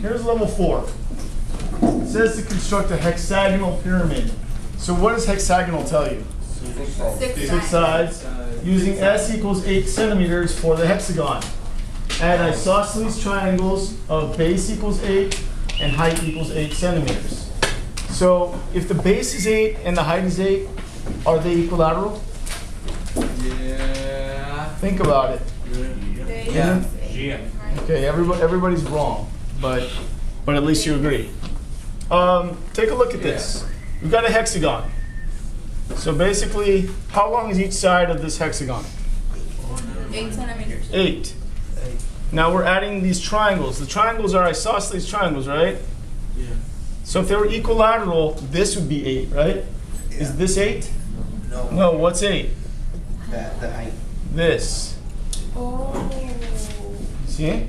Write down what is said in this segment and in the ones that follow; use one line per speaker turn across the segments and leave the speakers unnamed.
Here's level 4. It says to construct a hexagonal pyramid. So what does hexagonal tell you? 6 sides. Using S equals 8 centimeters for the hexagon. Add isosceles triangles of base equals 8 and height equals 8 centimeters. So if the base is 8 and the height is 8, are they equilateral?
Yeah.
Think about it.
Yeah.
Okay, everybody's wrong, but at least you agree. Take a look at this. We've got a hexagon. So basically, how long is each side of this hexagon?
8 centimeters.
8. Now we're adding these triangles. The triangles are isosceles triangles, right?
Yeah.
So if they were equilateral, this would be 8, right?
Yeah.
Is this 8?
No.
No, what's 8?
The height.
This.
Oh.
See?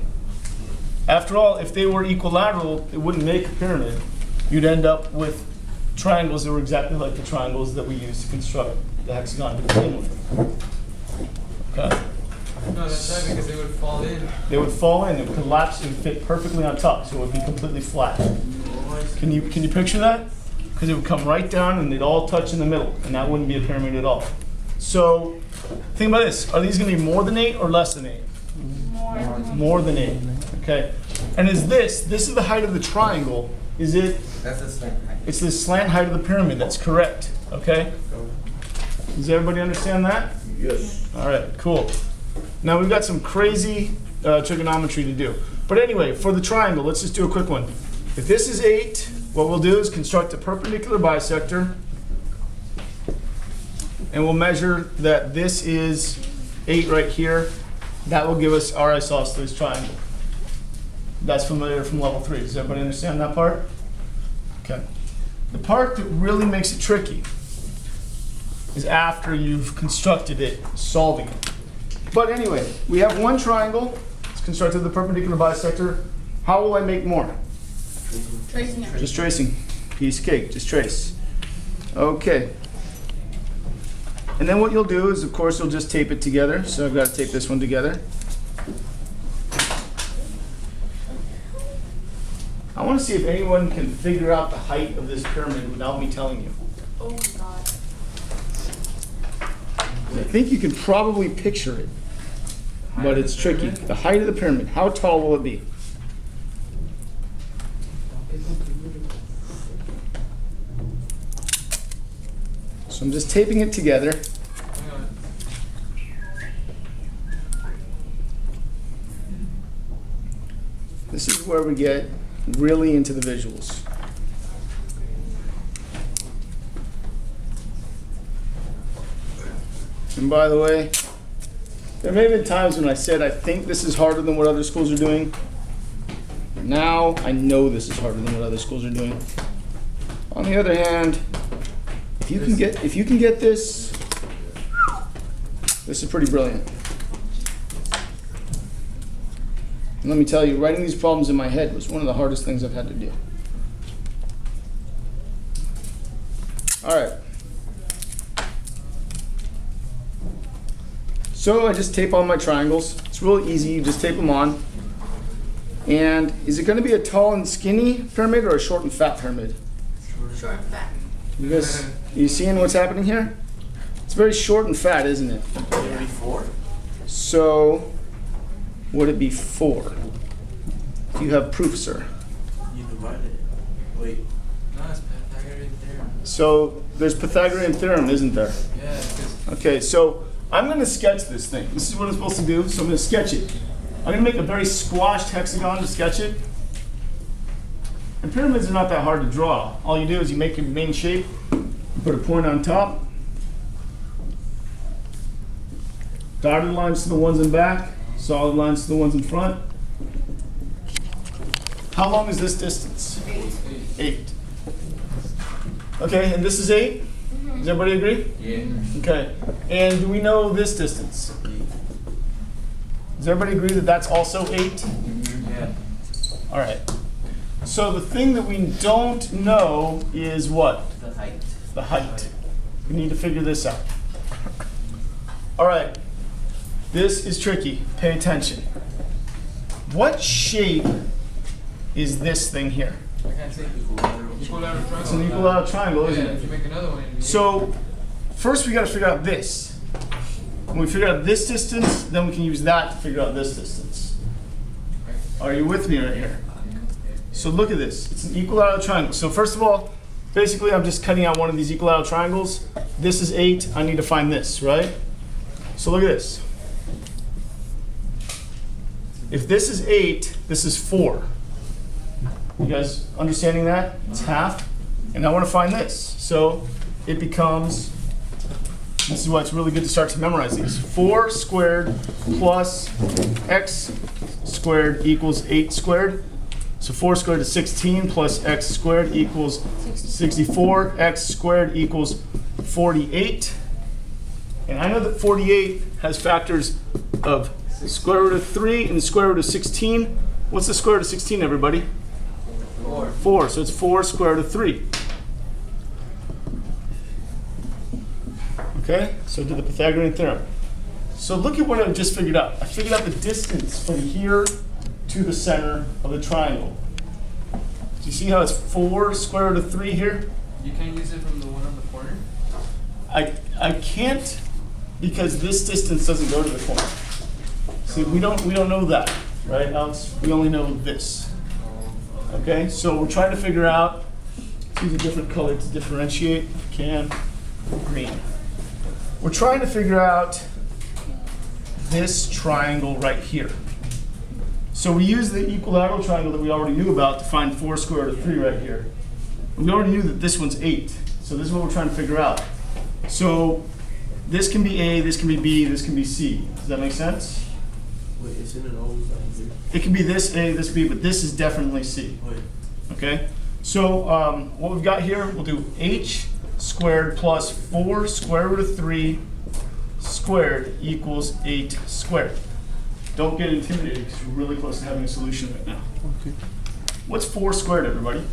After all, if they were equilateral, it wouldn't make a pyramid. You'd end up with triangles that were exactly like the triangles that we used to construct the hexagon to begin with. Okay?
No, that's right, because they would fall in.
They would fall in and collapse and fit perfectly on top, so it would be completely flat. Can you picture that? Because it would come right down and they'd all touch in the middle, and that wouldn't be a pyramid at all. So, think about this. Are these going to be more than 8 or less than 8? More than 8. Okay. And this is the height of the triangle. Is it?
That's the slant height.
It's the slant height of the pyramid. That's correct. Okay. Does everybody understand that?
Yes.
All right. Cool. Now we've got some crazy trigonometry to do. But anyway, for the triangle, let's just do a quick one. If this is 8, what we'll do is construct a perpendicular bisector. And we'll measure that this is 8 right here. That will give us our isosceles triangle. That's familiar from level 3. Does everybody understand that part? Okay. The part that really makes it tricky is after you've constructed it, solving it. But anyway, we have one triangle. It's constructed the perpendicular bisector. How will I make more?
Tracing it.
Just tracing. Piece of cake. Just trace. Okay. And then what you'll do is, of course, you'll just tape it together. So I've got to tape this one together. I want to see if anyone can figure out the height of this pyramid without me telling you.
Oh my god.
I think you can probably picture it, but it's tricky. The height of the pyramid. How tall will it be? So I'm just taping it together. This is where we get really into the visuals. And by the way, there may have been times when I said I think this is harder than what other schools are doing. Now I know this is harder than what other schools are doing. On the other hand, if you can get this is pretty brilliant. And let me tell you, writing these problems in my head was one of the hardest things I've had to do. All right. So I just tape on my triangles. It's really easy. You just tape them on. And is it going to be a tall and skinny pyramid or a short and fat pyramid?
Short and fat.
You guys, you seeing what's happening here? It's very short and fat, isn't it?
34?
So, would it be 4? Do you have proof, sir?
You divided it. Wait.
No, it's Pythagorean theorem.
So, there's Pythagorean theorem, isn't there?
Yeah, because
Okay, so I'm going to sketch this thing. This is what I'm supposed to do, so I'm going to sketch it. I'm going to make a very squashed hexagon to sketch it. And pyramids are not that hard to draw. All you do is you make your main shape, you put a point on top, dotted lines to the ones in back, solid lines to the ones in front. How long is this distance? 8. Okay, and this is 8? Does everybody agree?
yeah.
Okay, and do we know this distance? Does everybody agree that that's also 8?
Yeah.
All right. So the thing that we don't know is what?
The height.
The height. We need to figure this out. All right. This is tricky. Pay attention. What shape is this thing here.
I can't say
Equilateral.
equilateral triangle.
It's an equilateral triangle, isn't
Yeah, if you
it?
make another one, it'd be
So first we got to figure out this. When we figure out this distance, then we can use that to figure out this distance. Are you with me right here? So look at this. It's an equilateral triangle. So first of all, basically I'm just cutting out one of these equilateral triangles. This is 8. I need to find this, right? So look at this. If this is 8, this is 4. You guys understanding that? It's half. And I want to find this. So it becomes, this is why it's really good to start to memorize these. 4 squared plus x squared equals 8 squared. So 4 squared is 16 plus x squared equals 64. X squared equals 48. And I know that 48 has factors of square root of 3 and the square root of 16. What's the square root of 16, everybody?
4.
4. So it's 4 square root of 3. Okay, so do the Pythagorean theorem. So look at what I just figured out. I figured out the distance from here to the center of the triangle. Do you see how it's 4 square root of 3 here?
You can't use it from the one on the corner?
I can't because this distance doesn't go to the corner. See, we don't know that, right, Alex? We only know this. Okay, so we're trying to figure out, let's use a different color to differentiate. If we can, green. We're trying to figure out this triangle right here. So we use the equilateral triangle that we already knew about to find 4 square root of 3 right here. And we already knew that this one's 8. So this is what we're trying to figure out. So this can be A, this can be B, this can be C. Does that make sense?
Wait, isn't it always down here?
It can be this A, this B, but this is definitely C.
Wait.
Okay? So what we've got here, we'll do h squared plus 4 square root of 3 squared equals 8 squared. Don't get intimidated because we're really close to having a solution right now.
Okay.
What's 4 squared, everybody?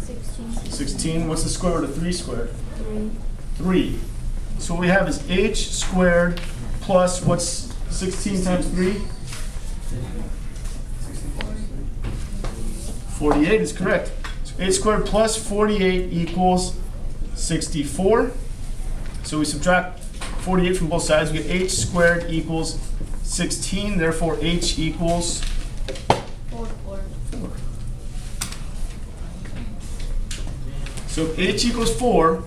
16.
16. What's the square root of 3 squared?
3.
3. So what we have is h squared plus what's 16 times 3? 48 is correct. So h squared plus 48 equals 64. So we subtract 48 from both sides. We get h squared equals 16. Therefore, h equals
4. 4.
4. So h equals 4.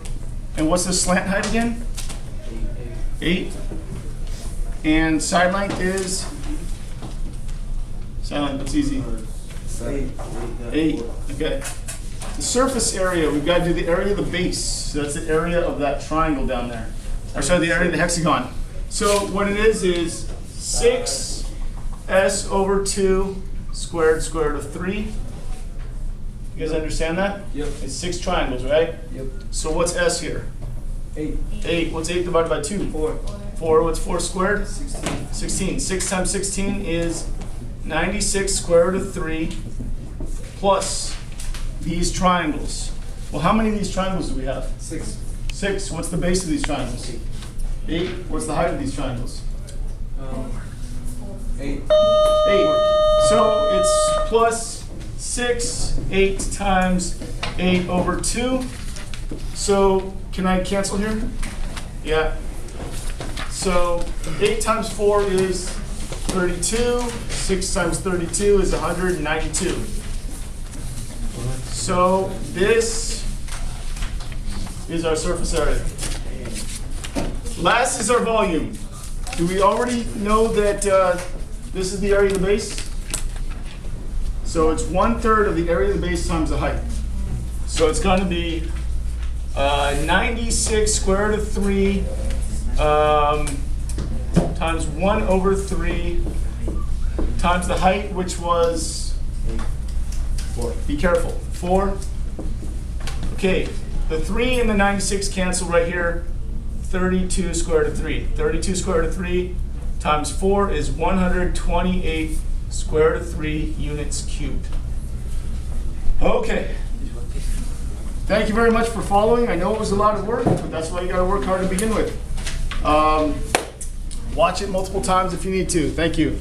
And what's the slant height again? 8. And side length is? Side length, that's easy. 8. Okay. The surface area, we've got to do the area of the base. So that's the area of that triangle down there. Or sorry, the area of the hexagon. So what it is 6s over 2 squared square root of 3. You guys understand that?
Yep.
It's 6 triangles, right?
Yep.
So what's s here?
8.
8. What's 8 divided by 2?
4.
4. What's 4 squared?
16.
16. 6 times 16 is 96 square root of 3 plus these triangles. Well, how many of these triangles do we have?
6.
6. What's the base of these triangles? 8. What's the height of these triangles?
8.
8. So it's plus 6, 8 times 8 over 2. So can I cancel here? Yeah. So 8 times 4 is 32. 6 times 32 is 192. So this is our surface area. Last is our volume. Do we already know that this is the area of the base? So it's 1/3 of the area of the base times the height. So it's going to be 96 square root of 3 times 1 over 3 times the height, which was 4. Be careful. 4. Okay, the 3 and the 96 cancel right here. 32 square root of 3. 32 square root of 3 times 4 is 128 square root of 3 units cubed. Okay. Thank you very much for following. I know it was a lot of work, but that's why you got to work hard to begin with. Watch it multiple times if you need to. Thank you.